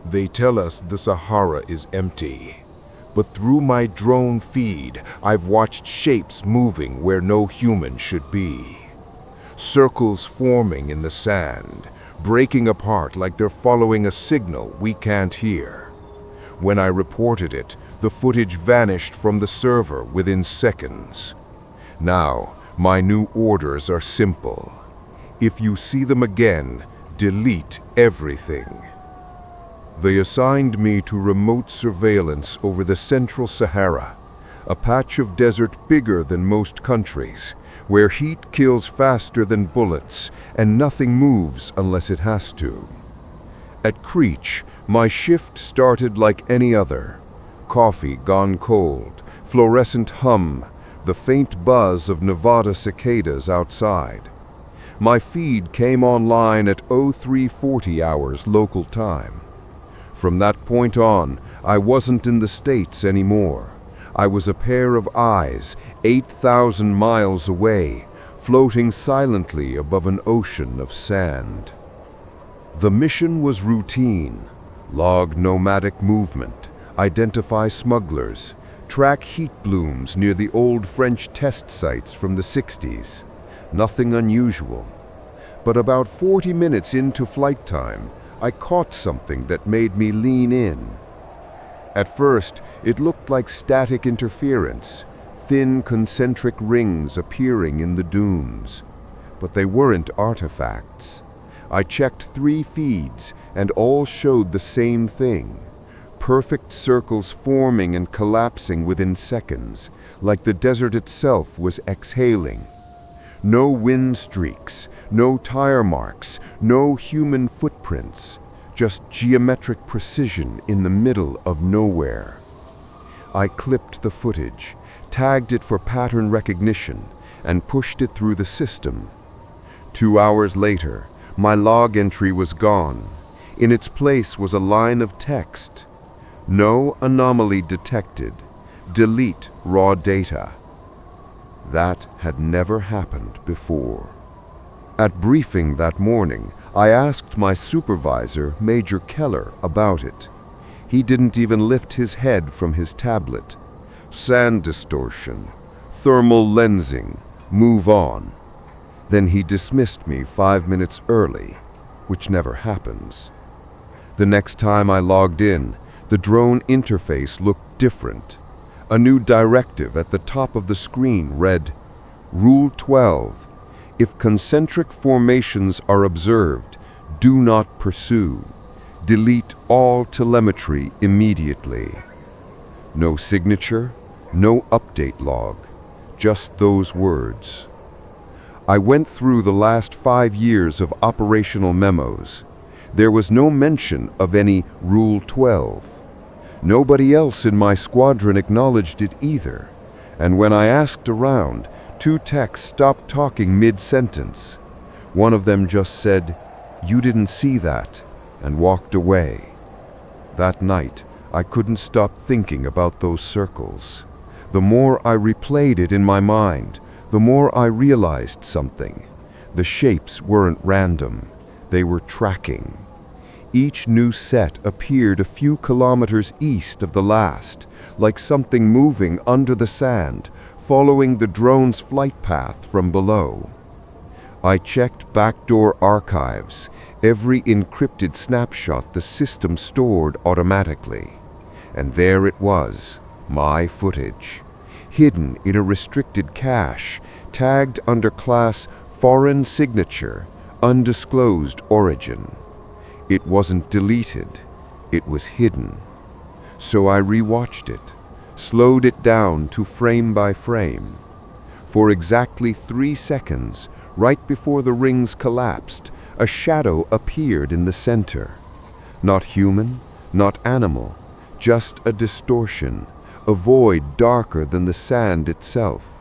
They tell us the Sahara is empty. But through my drone feed, I've watched shapes moving where no human should be. Circles forming in the sand, breaking apart like they're following a signal we can't hear. When I reported it, the footage vanished from the server within seconds. Now, my new orders are simple. If you see them again, delete everything. They assigned me to remote surveillance over the central Sahara, a patch of desert bigger than most countries, where heat kills faster than bullets and nothing moves unless it has to. At Creech, my shift started like any other. Coffee gone cold, fluorescent hum, the faint buzz of Nevada cicadas outside. My feed came online at 0340 hours local time. From that point on, I wasn't in the States anymore. I was a pair of eyes 8,000 miles away, floating silently above an ocean of sand. The mission was routine. Log nomadic movement, identify smugglers, track heat blooms near the old French test sites from the 60s. Nothing unusual. But about 40 minutes into flight time, I caught something that made me lean in. At first, it looked like static interference, thin concentric rings appearing in the dunes. But they weren't artifacts. I checked 3 feeds, and all showed the same thing. Perfect circles forming and collapsing within seconds, like the desert itself was exhaling. No wind streaks, no tire marks, no human footprints, just geometric precision in the middle of nowhere. I clipped the footage, tagged it for pattern recognition, and pushed it through the system. 2 hours later, my log entry was gone. In its place was a line of text. No anomaly detected. Delete raw data. That had never happened before. At briefing that morning, I asked my supervisor, Major Keller, about it. He didn't even lift his head from his tablet. Sand distortion, thermal lensing, move on. Then he dismissed me 5 minutes early, which never happens. The next time I logged in, the drone interface looked different. A new directive at the top of the screen read, Rule 12. If concentric formations are observed, do not pursue. Delete all telemetry immediately. No signature, no update log, just those words. I went through the last 5 years of operational memos. There was no mention of any Rule 12. Nobody else in my squadron acknowledged it either, and when I asked around, 2 techs stopped talking mid-sentence. One of them just said, "You didn't see that," and walked away. That night, I couldn't stop thinking about those circles. The more I replayed it in my mind, the more I realized something. The shapes weren't random, they were tracking. Each new set appeared a few kilometers east of the last, like something moving under the sand, following the drone's flight path from below. I checked backdoor archives, every encrypted snapshot the system stored automatically. And there it was, my footage, hidden in a restricted cache, tagged under class Foreign Signature, Undisclosed Origin. It wasn't deleted, it was hidden. So I rewatched it, slowed it down to frame by frame. For exactly 3 seconds, right before the rings collapsed, a shadow appeared in the center. Not human, not animal, just a distortion, a void darker than the sand itself.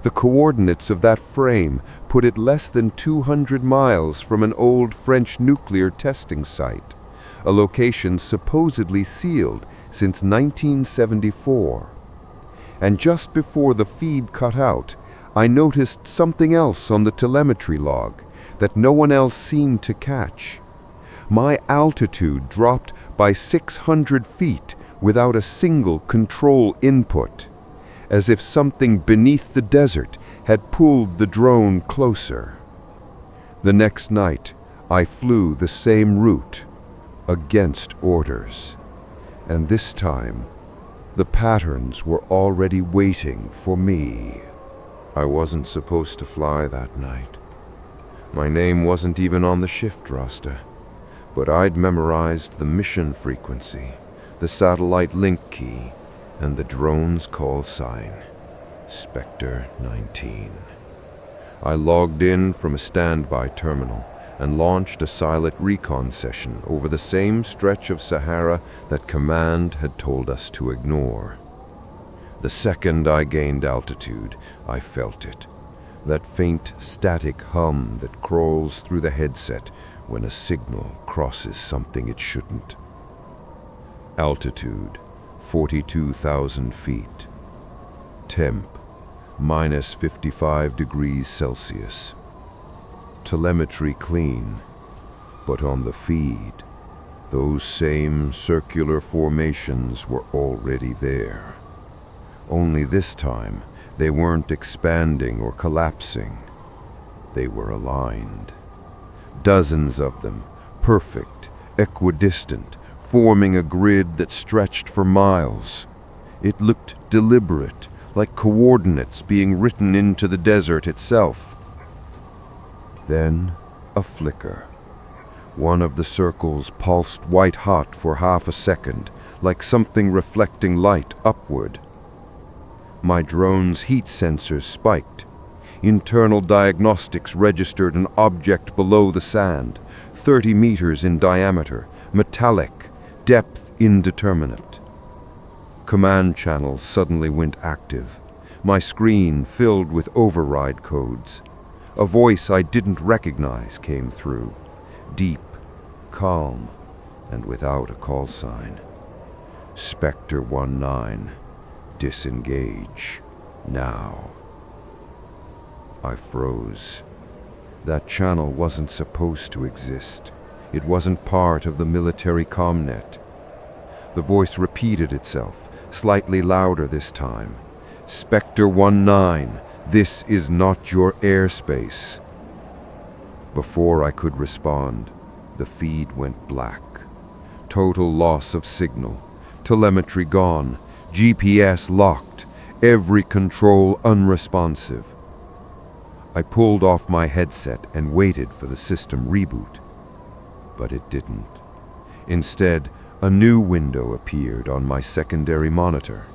The coordinates of that frame put it less than 200 miles from an old French nuclear testing site, a location supposedly sealed since 1974. And just before the feed cut out, I noticed something else on the telemetry log that no one else seemed to catch. My altitude dropped by 600 feet without a single control input, as if something beneath the desert had pulled the drone closer. The next night, I flew the same route, against orders, and this time, the patterns were already waiting for me. I wasn't supposed to fly that night. My name wasn't even on the shift roster, but I'd memorized the mission frequency, the satellite link key, and the drone's call sign, Spectre 19. I logged in from a standby terminal and launched a silent recon session over the same stretch of Sahara that Command had told us to ignore. The second I gained altitude, I felt it. That faint static hum that crawls through the headset when a signal crosses something it shouldn't. Altitude, 42,000 feet. Temp, minus 55 degrees Celsius. Telemetry clean, but on the feed, those same circular formations were already there. Only this time, they weren't expanding or collapsing. They were aligned. Dozens of them, perfect, equidistant, forming a grid that stretched for miles. It looked deliberate, like coordinates being written into the desert itself. Then, a flicker. One of the circles pulsed white-hot for half a second, like something reflecting light upward. My drone's heat sensors spiked. Internal diagnostics registered an object below the sand, 30 meters in diameter, metallic, depth indeterminate. Command channels suddenly went active. My screen filled with override codes. A voice I didn't recognize came through, deep, calm, and without a call sign. Spectre 19, disengage, now. I froze. That channel wasn't supposed to exist. It wasn't part of the military comnet. The voice repeated itself, slightly louder this time. Spectre 19, this is not your airspace. Before I could respond, the feed went black. Total loss of signal. Telemetry gone. GPS locked. Every control unresponsive. I pulled off my headset and waited for the system reboot. But it didn't. Instead, a new window appeared on my secondary monitor.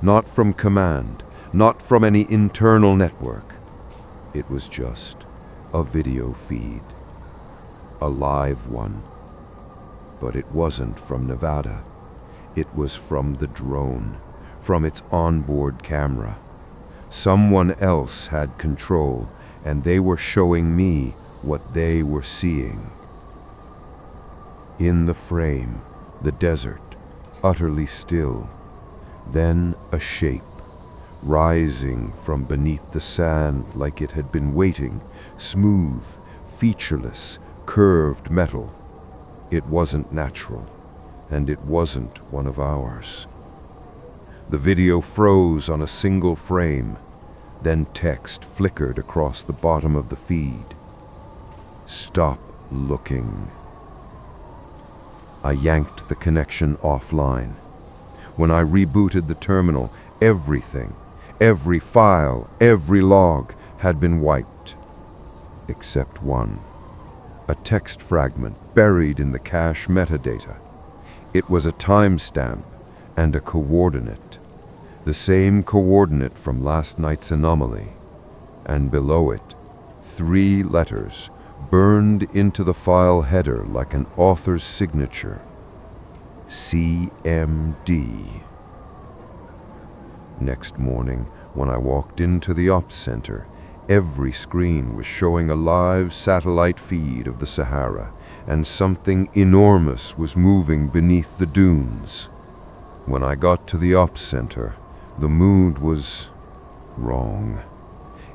Not from Command, not from any internal network. It was just a video feed. A live one. But it wasn't from Nevada. It was from the drone, from its onboard camera. Someone else had control, and they were showing me what they were seeing. In the frame, the desert, utterly still. Then a shape, rising from beneath the sand like it had been waiting, smooth, featureless, curved metal. It wasn't natural, and it wasn't one of ours. The video froze on a single frame, then text flickered across the bottom of the feed. Stop looking. I yanked the connection offline. When I rebooted the terminal, everything, every file, every log had been wiped. Except one. A text fragment buried in the cache metadata. It was a timestamp and a coordinate. The same coordinate from last night's anomaly. And below it, 3 letters burned into the file header like an author's signature. CMD. Next morning, when I walked into the ops center, every screen was showing a live satellite feed of the Sahara, and something enormous was moving beneath the dunes. When I got to the ops center, the mood was wrong.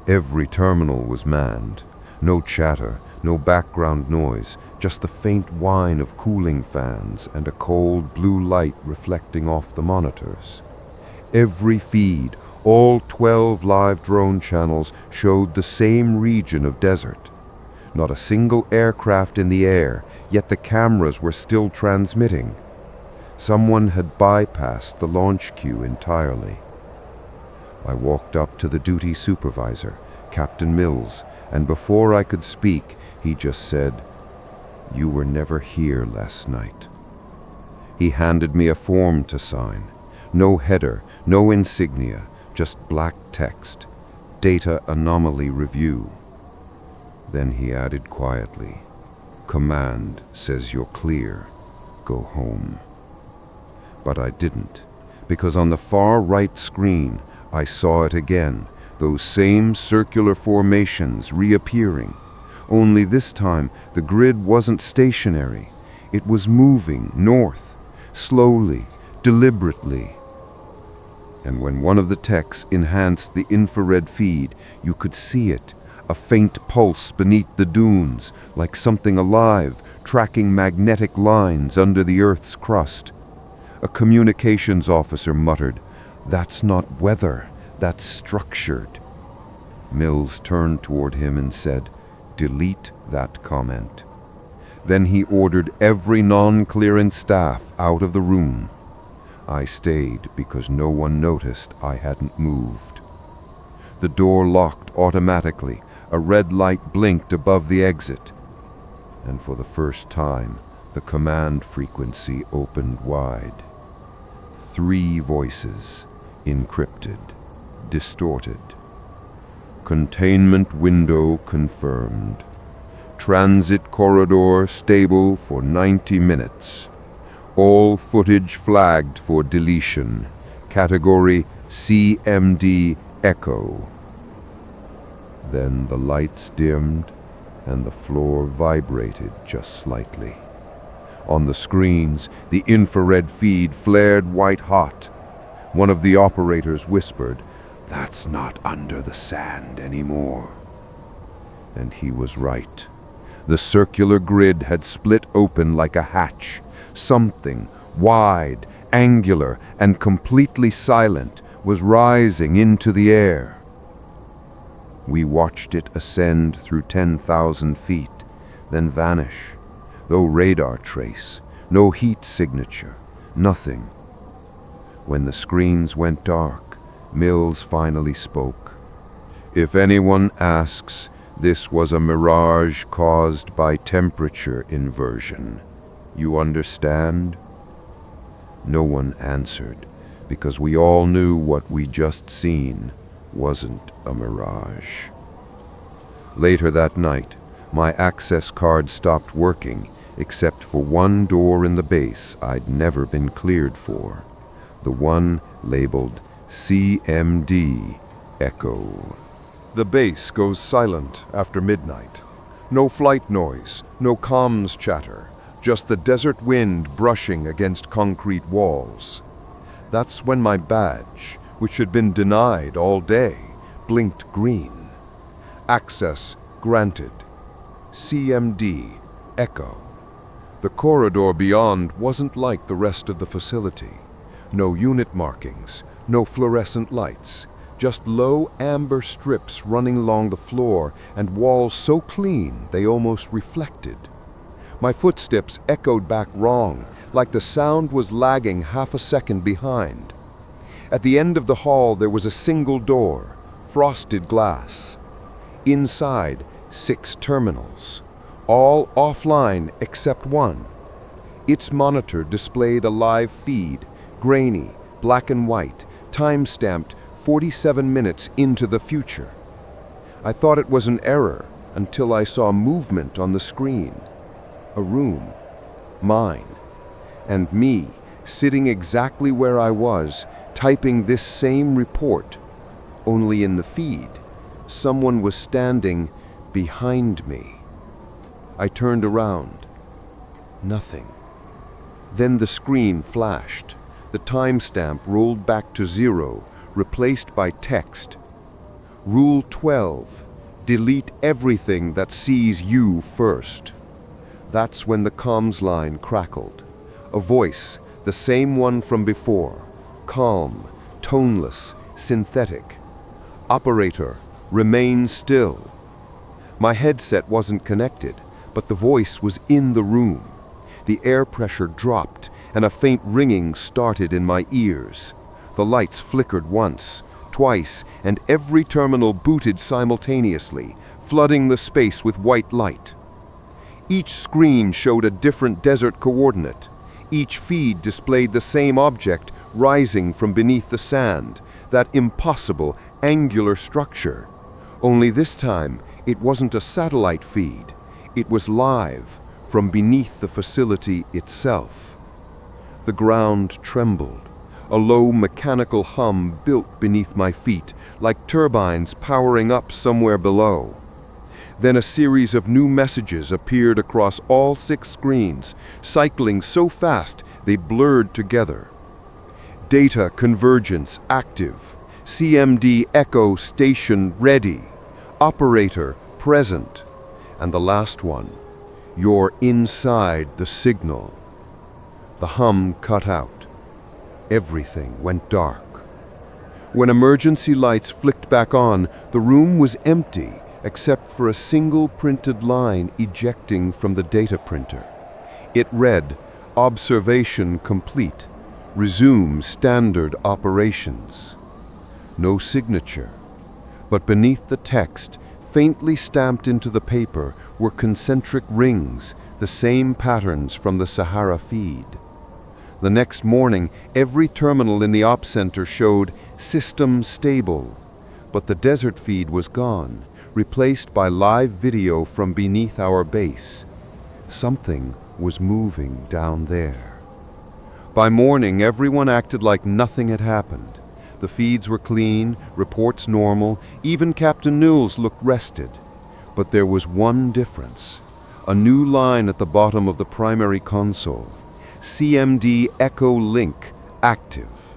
Every terminal was manned. No chatter, No background noise, just the faint whine of cooling fans and a cold blue light reflecting off the monitors. Every feed, all 12 live drone channels, showed the same region of desert. Not a single aircraft in the air, yet the cameras were still transmitting. Someone had bypassed the launch queue entirely. I walked up to the duty supervisor, Captain Mills, and before I could speak, he just said, "You were never here last night." He handed me a form to sign. No header, no insignia, just black text. Data Anomaly Review. Then he added quietly, "Command says you're clear. Go home." But I didn't, because on the far right screen, I saw it again, those same circular formations reappearing. Only this time, the grid wasn't stationary. It was moving north, slowly, deliberately. And when one of the techs enhanced the infrared feed, you could see it, a faint pulse beneath the dunes, like something alive, tracking magnetic lines under the Earth's crust. A communications officer muttered, "That's not weather, that's structured." Mills turned toward him and said, "Delete that comment." Then he ordered every non-clearance staff out of the room. I stayed because no one noticed I hadn't moved. The door locked automatically. A red light blinked above the exit. And for the first time, the command frequency opened wide. 3 voices, encrypted, distorted. Containment window confirmed. Transit corridor stable for 90 minutes. All footage flagged for deletion. Category CMD Echo. Then the lights dimmed and the floor vibrated just slightly. On the screens, the infrared feed flared white-hot. One of the operators whispered, "That's not under the sand anymore." And he was right. The circular grid had split open like a hatch. Something, wide, angular, and completely silent, was rising into the air. We watched it ascend through 10,000 feet, then vanish. No radar trace, no heat signature, nothing. When the screens went dark, Mills finally spoke. "If anyone asks, this was a mirage caused by temperature inversion. You understand?" No one answered, because we all knew what we just seen wasn't a mirage. Later that night, my access card stopped working, except for one door in the base I'd never been cleared for, the one labeled CMD Echo. The base goes silent after midnight. No flight noise, no comms chatter, just the desert wind brushing against concrete walls. That's when my badge, which had been denied all day, blinked green. Access granted. CMD Echo. The corridor beyond wasn't like the rest of the facility. No unit markings, no fluorescent lights, just low amber strips running along the floor and walls so clean they almost reflected. My footsteps echoed back wrong, like the sound was lagging half a second behind. At the end of the hall there was a single door, frosted glass. Inside, 6 terminals, all offline except one. Its monitor displayed a live feed, grainy, black and white, time-stamped 47 minutes into the future. I thought it was an error until I saw movement on the screen. A room, mine, and me sitting exactly where I was, typing this same report, only in the feed. Someone was standing behind me. I turned around. Nothing. Then the screen flashed. The timestamp rolled back to 0, replaced by text. Rule 12, Delete everything that sees you first. That's when the comms line crackled. A voice, the same one from before, calm, toneless, synthetic. Operator, remain still. My headset wasn't connected, but the voice was in the room. The air pressure dropped, and a faint ringing started in my ears. The lights flickered once, twice, and every terminal booted simultaneously, flooding the space with white light. Each screen showed a different desert coordinate. Each feed displayed the same object rising from beneath the sand, that impossible, angular structure. Only this time, it wasn't a satellite feed. It was live, from beneath the facility itself. The ground trembled. A low mechanical hum built beneath my feet, like turbines powering up somewhere below. Then a series of new messages appeared across all 6 screens, cycling so fast they blurred together. Data convergence active. CMD Echo station ready. Operator present. And the last one. You're inside the signal. The hum cut out. Everything went dark. When emergency lights flicked back on, the room was empty, except for a single printed line ejecting from the data printer. It read, "Observation complete. Resume standard operations." No signature, but beneath the text, faintly stamped into the paper, were concentric rings, the same patterns from the Sahara feed. The next morning, every terminal in the op center showed "system stable," but the desert feed was gone, replaced by live video from beneath our base. Something was moving down there. By morning, everyone acted like nothing had happened. The feeds were clean, reports normal, even Captain Newells looked rested. But there was one difference. A new line at the bottom of the primary console. CMD Echo Link active.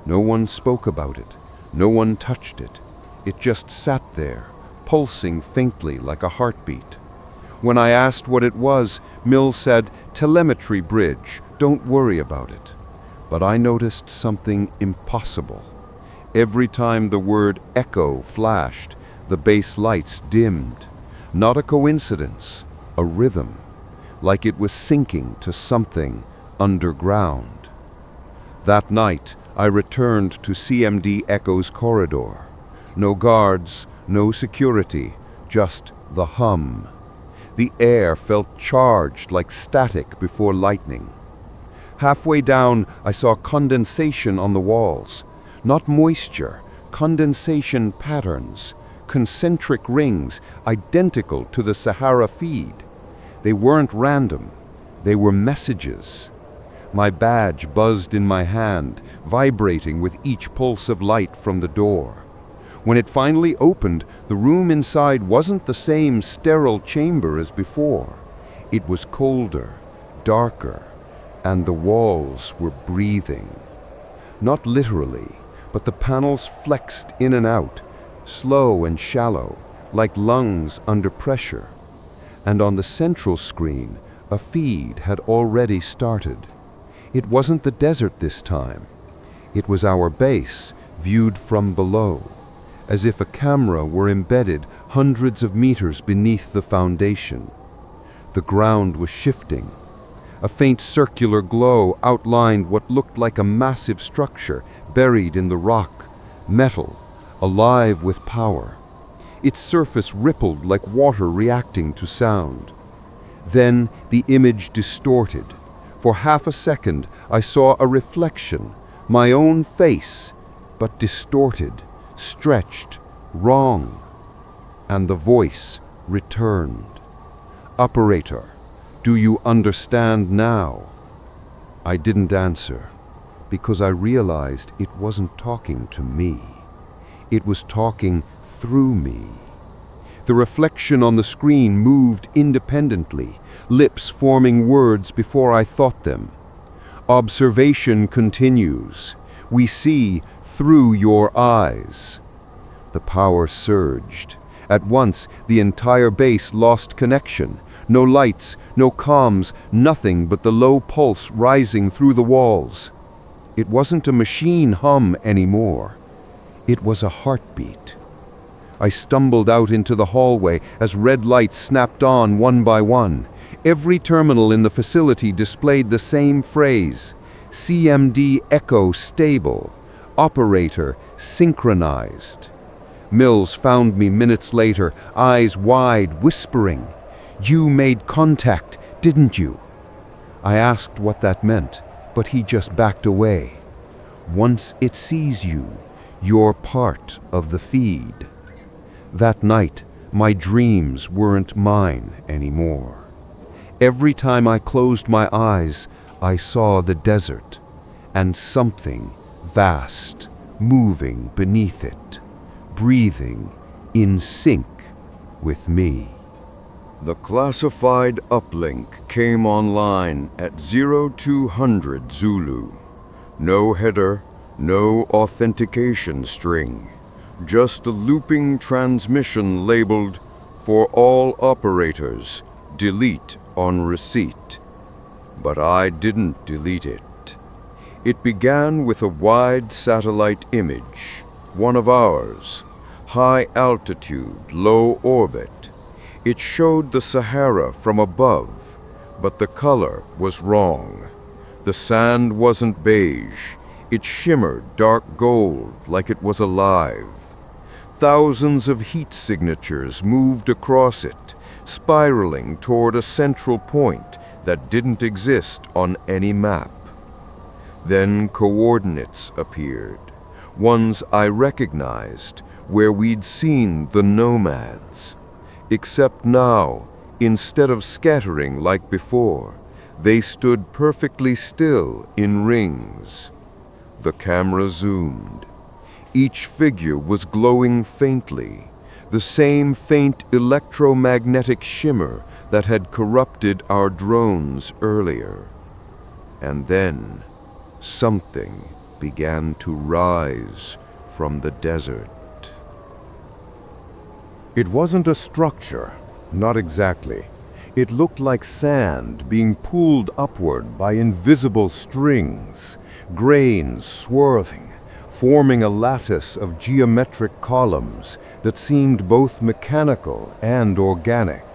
No one spoke about it. No one touched it. It just sat there, pulsing faintly like a heartbeat. When I asked what it was, Mills said, "Telemetry bridge, don't worry about it." But I noticed something impossible. Every time the word echo flashed, the base lights dimmed. Not a coincidence, a rhythm, like it was sinking to something underground. That night, I returned to CMD Echo's corridor. No guards, no security, just the hum. The air felt charged like static before lightning. Halfway down, I saw condensation on the walls. Not moisture, condensation patterns, concentric rings identical to the Sahara feed. They weren't random, they were messages. My badge buzzed in my hand, vibrating with each pulse of light from the door. When it finally opened, the room inside wasn't the same sterile chamber as before. It was colder, darker, and the walls were breathing. Not literally, but the panels flexed in and out, slow and shallow, like lungs under pressure. And on the central screen, a feed had already started. It wasn't the desert this time. It was our base, viewed from below, as if a camera were embedded hundreds of meters beneath the foundation. The ground was shifting. A faint circular glow outlined what looked like a massive structure buried in the rock, metal, alive with power. Its surface rippled like water reacting to sound. Then the image distorted. For half a second, I saw a reflection, my own face, but distorted, stretched, wrong. And the voice returned. "Operator, do you understand now?" I didn't answer, because I realized it wasn't talking to me. It was talking through me. The reflection on the screen moved independently, lips forming words before I thought them. "Observation continues. We see through your eyes." The power surged, At once, the entire base lost connection. No lights, no comms, nothing but the low pulse rising through the walls. It wasn't a machine hum anymore. It was a heartbeat. I stumbled out into the hallway as red lights snapped on one by one. Every terminal in the facility displayed the same phrase: CMD Echo Stable, Operator Synchronized. Mills found me minutes later, eyes wide, whispering, "You made contact, didn't you?" I asked what that meant, but he just backed away. Once it sees you, you're part of the feed. That night, my dreams weren't mine anymore. Every time I closed my eyes, I saw the desert, and something vast moving beneath it, breathing in sync with me. The classified uplink came online at 0200 Zulu. No header, no authentication string. Just a looping transmission labeled, "For all operators, delete on receipt." But I didn't delete it. It began with a wide satellite image, one of ours, high altitude, low orbit. It showed the Sahara from above, but the color was wrong. The sand wasn't beige. It shimmered dark gold like it was alive. Thousands of heat signatures moved across it, spiraling toward a central point that didn't exist on any map. Then coordinates appeared, ones I recognized, where we'd seen the nomads. Except now, instead of scattering like before, they stood perfectly still in rings. The camera zoomed. Each figure was glowing faintly, the same faint electromagnetic shimmer that had corrupted our drones earlier. And then, something began to rise from the desert. It wasn't a structure, not exactly. It looked like sand being pulled upward by invisible strings, grains swirling, forming a lattice of geometric columns that seemed both mechanical and organic.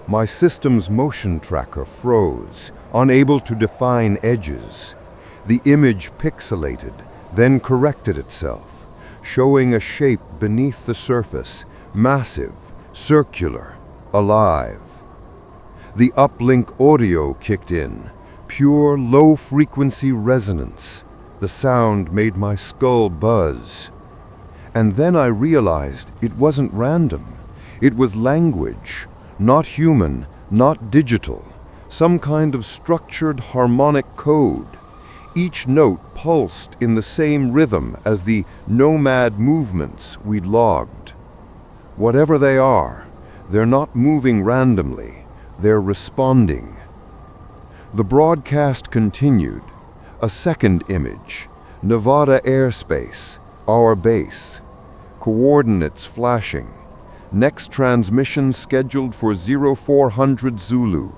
My system's motion tracker froze, unable to define edges. The image pixelated, then corrected itself, showing a shape beneath the surface, massive, circular, alive. The uplink audio kicked in, pure low-frequency resonance. The sound made my skull buzz. And then I realized it wasn't random. It was language, not human, not digital, some kind of structured harmonic code. Each note pulsed in the same rhythm as the nomad movements we'd logged. Whatever they are, they're not moving randomly, they're responding. The broadcast continued. A second image, Nevada airspace, our base. Coordinates flashing. Next transmission scheduled for 0400 Zulu.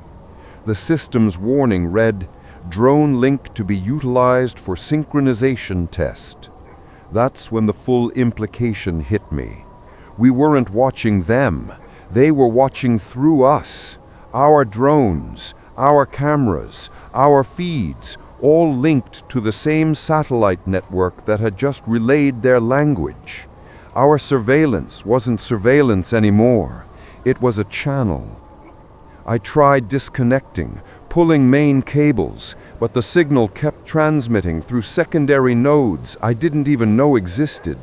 The system's warning read, "Drone link to be utilized for synchronization test." That's when the full implication hit me. We weren't watching them. They were watching through us. Our drones, our cameras, our feeds, all linked to the same satellite network that had just relayed their language. Our surveillance wasn't surveillance anymore. It was a channel. I tried disconnecting, pulling main cables, but the signal kept transmitting through secondary nodes I didn't even know existed.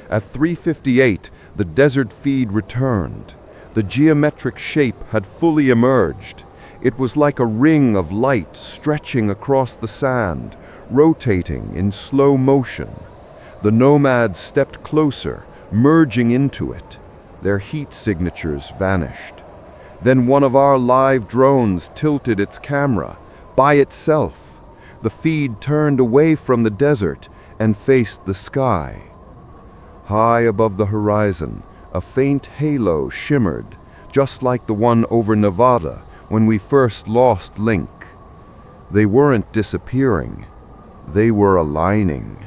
At 3:58, the desert feed returned. The geometric shape had fully emerged. It was like a ring of light stretching across the sand, rotating in slow motion. The nomads stepped closer, merging into it. Their heat signatures vanished. Then one of our live drones tilted its camera, by itself. The feed turned away from the desert and faced the sky. High above the horizon, A faint halo shimmered, just like the one over Nevada when we first lost link. They weren't disappearing. They were aligning.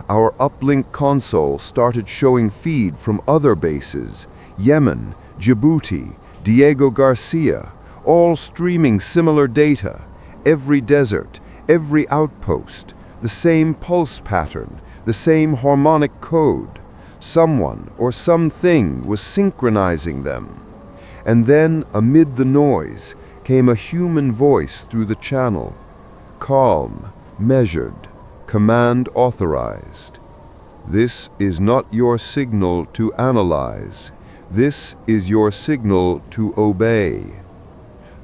Our uplink console started showing feed from other bases, Yemen, Djibouti, Diego Garcia, all streaming similar data. Every desert, every outpost, the same pulse pattern, the same harmonic code. Someone or something was synchronizing them. And then, amid the noise, came a human voice through the channel. Calm, measured, command authorized. This is not your signal to analyze. This is your signal to obey.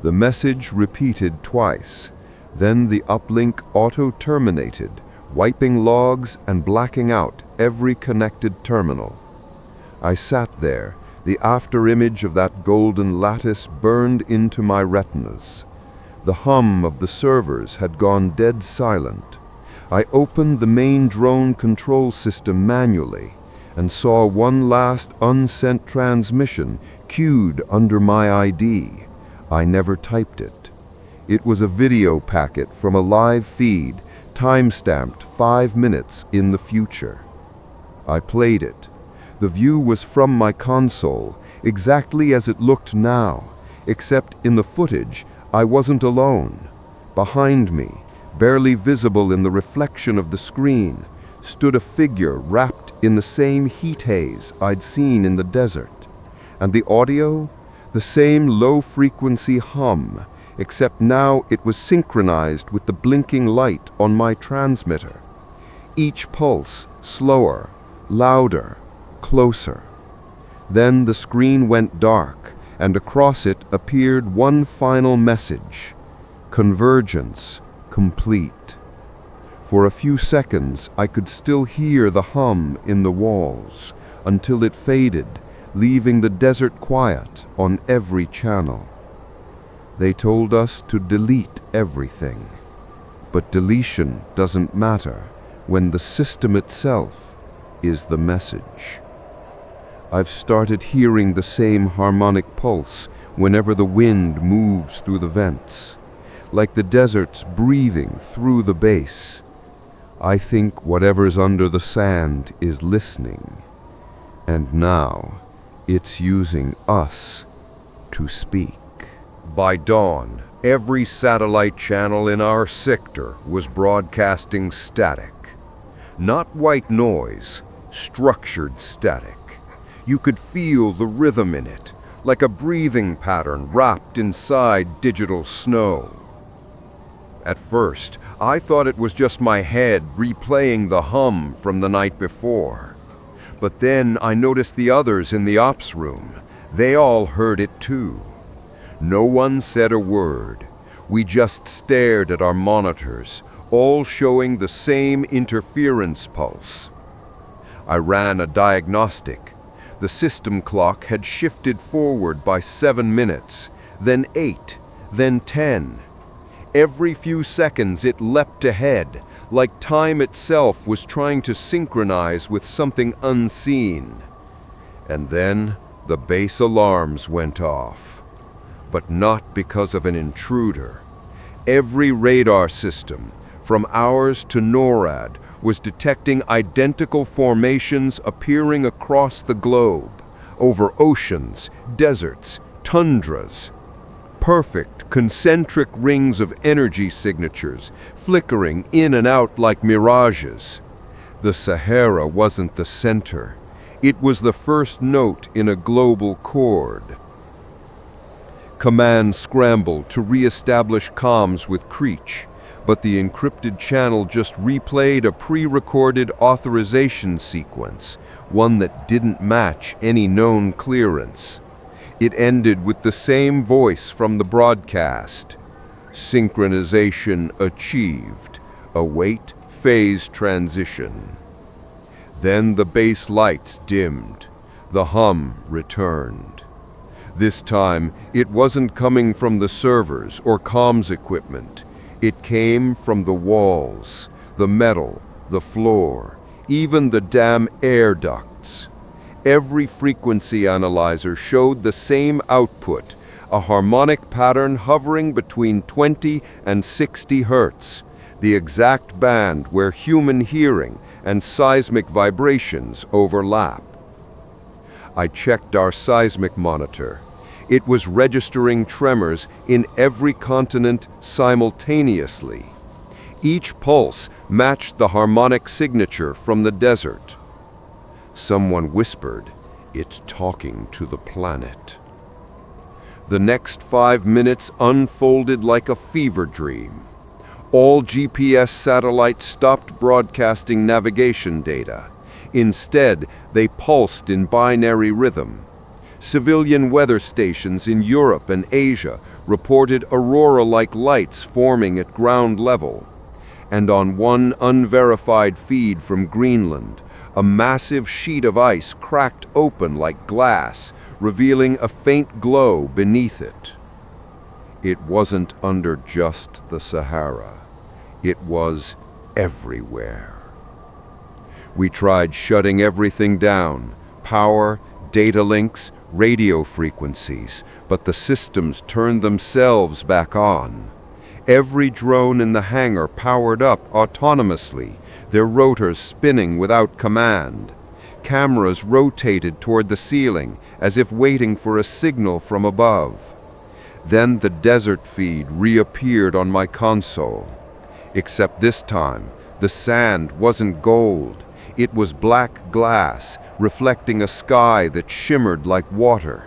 The message repeated twice. Then the uplink auto-terminated, wiping logs and blacking out every connected terminal. I sat there. The afterimage of that golden lattice burned into my retinas. The hum of the servers had gone dead silent. I opened the main drone control system manually and saw one last unsent transmission queued under my ID. I never typed it. It was a video packet from a live feed, time-stamped 5 minutes in the future. I played it. The view was from my console, exactly as it looked now, except in the footage, I wasn't alone. Behind me, barely visible in the reflection of the screen, stood a figure wrapped in the same heat haze I'd seen in the desert. And the audio? The same low-frequency hum, except now it was synchronized with the blinking light on my transmitter. Each pulse slower, louder, closer. Then the screen went dark, and across it appeared one final message: convergence complete. For a few seconds I could still hear the hum in the walls, until it faded, leaving the desert quiet on every channel. They told us to delete everything, but deletion doesn't matter when the system itself is the message. I've started hearing the same harmonic pulse whenever the wind moves through the vents, like the desert's breathing through the base. I think whatever's under the sand is listening, and now it's using us to speak. By dawn, every satellite channel in our sector was broadcasting static. Not white noise, structured static. You could feel the rhythm in it, like a breathing pattern wrapped inside digital snow. At first, I thought it was just my head replaying the hum from the night before. But then I noticed the others in the ops room. They all heard it too. No one said a word. We just stared at our monitors, all showing the same interference pulse. I ran a diagnostic. The system clock had shifted forward by 7 minutes, then 8, then 10. Every few seconds it leapt ahead, like time itself was trying to synchronize with something unseen. And then the base alarms went off. But not because of an intruder. Every radar system, from ours to NORAD, was detecting identical formations appearing across the globe, over oceans, deserts, tundras. Perfect, concentric rings of energy signatures, flickering in and out like mirages. The Sahara wasn't the center. It was the first note in a global chord. Command scrambled to re-establish comms with Creech, but the encrypted channel just replayed a pre-recorded authorization sequence, one that didn't match any known clearance. It ended with the same voice from the broadcast. Synchronization achieved. Await phase transition. Then the base lights dimmed. The hum returned. This time, it wasn't coming from the servers or comms equipment. It came from the walls, the metal, the floor, even the damn air ducts. Every frequency analyzer showed the same output, a harmonic pattern hovering between 20 and 60 Hertz, the exact band where human hearing and seismic vibrations overlap. I checked our seismic monitor. It was registering tremors in every continent simultaneously. Each pulse matched the harmonic signature from the desert. Someone whispered, "It's talking to the planet." The next 5 minutes unfolded like a fever dream. All GPS satellites stopped broadcasting navigation data. Instead, they pulsed in binary rhythm. Civilian weather stations in Europe and Asia reported aurora-like lights forming at ground level. And on one unverified feed from Greenland, a massive sheet of ice cracked open like glass, revealing a faint glow beneath it. It wasn't under just the Sahara. It was everywhere. We tried shutting everything down, power, data links, radio frequencies, but the systems turned themselves back on. Every drone in the hangar powered up autonomously, their rotors spinning without command. Cameras rotated toward the ceiling, as if waiting for a signal from above. Then the desert feed reappeared on my console. Except this time, the sand wasn't gold. It was black glass, reflecting a sky that shimmered like water.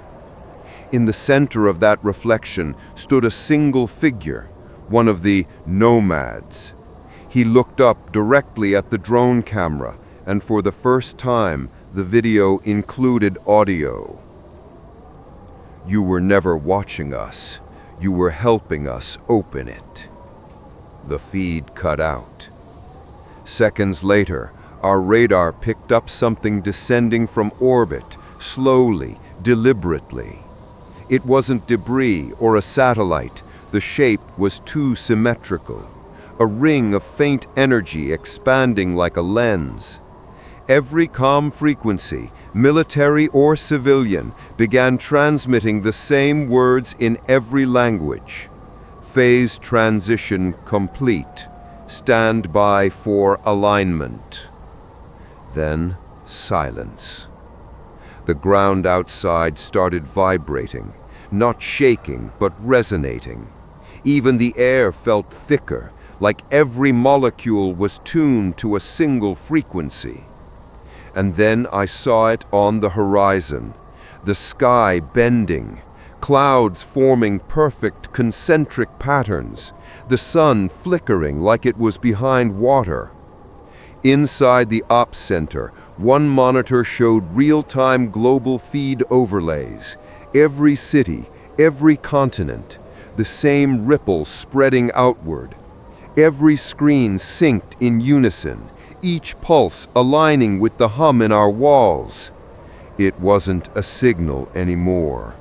In the center of that reflection stood a single figure, one of the nomads. He looked up directly at the drone camera, and for the first time, the video included audio. "You were never watching us. You were helping us open it." The feed cut out. Seconds later, our radar picked up something descending from orbit, slowly, deliberately. It wasn't debris or a satellite. The shape was too symmetrical, a ring of faint energy expanding like a lens. Every comm frequency, military or civilian, began transmitting the same words in every language. Phase transition complete. Stand by for alignment. Then silence. The ground outside started vibrating, not shaking but resonating. Even the air felt thicker, like every molecule was tuned to a single frequency. And then I saw it on the horizon, the sky bending, clouds forming perfect concentric patterns, the sun flickering like it was behind water. Inside the ops center, one monitor showed real-time global feed overlays. Every city, every continent, the same ripples spreading outward. Every screen synced in unison, each pulse aligning with the hum in our walls. It wasn't a signal anymore.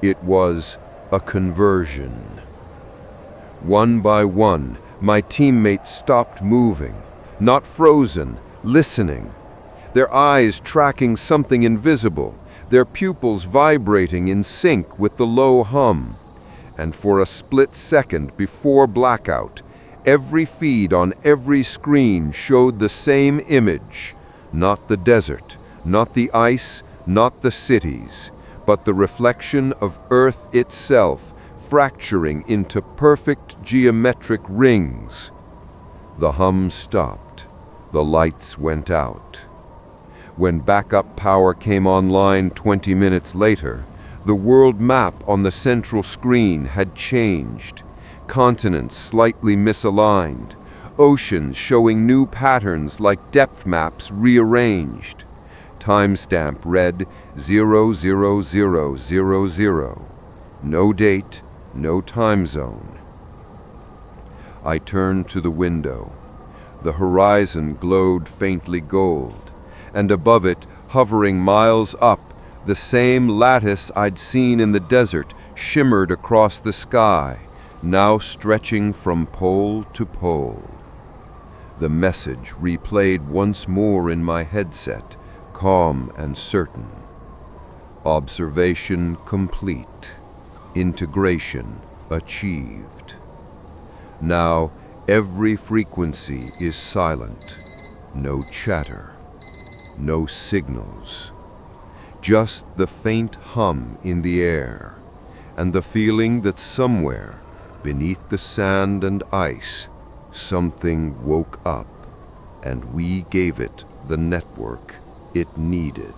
It was a conversion. One by one, my teammates stopped moving, not frozen, listening. Their eyes tracking something invisible, their pupils vibrating in sync with the low hum. And for a split second before blackout, every feed on every screen showed the same image. Not the desert, not the ice, not the cities, but the reflection of Earth itself fracturing into perfect geometric rings. The hum stopped. The lights went out. When backup power came online 20 minutes later, the world map on the central screen had changed. Continents slightly misaligned, oceans showing new patterns like depth maps rearranged. Timestamp read 00000. No date, no time zone. I turned to the window. The horizon glowed faintly gold, and above it, hovering miles up, the same lattice I'd seen in the desert shimmered across the sky, now stretching from pole to pole. The message replayed once more in my headset, calm and certain. Observation complete. Integration achieved. Now every frequency is silent. No chatter. No signals. Just the faint hum in the air, and the feeling that somewhere, beneath the sand and ice, something woke up, and we gave it the network it needed.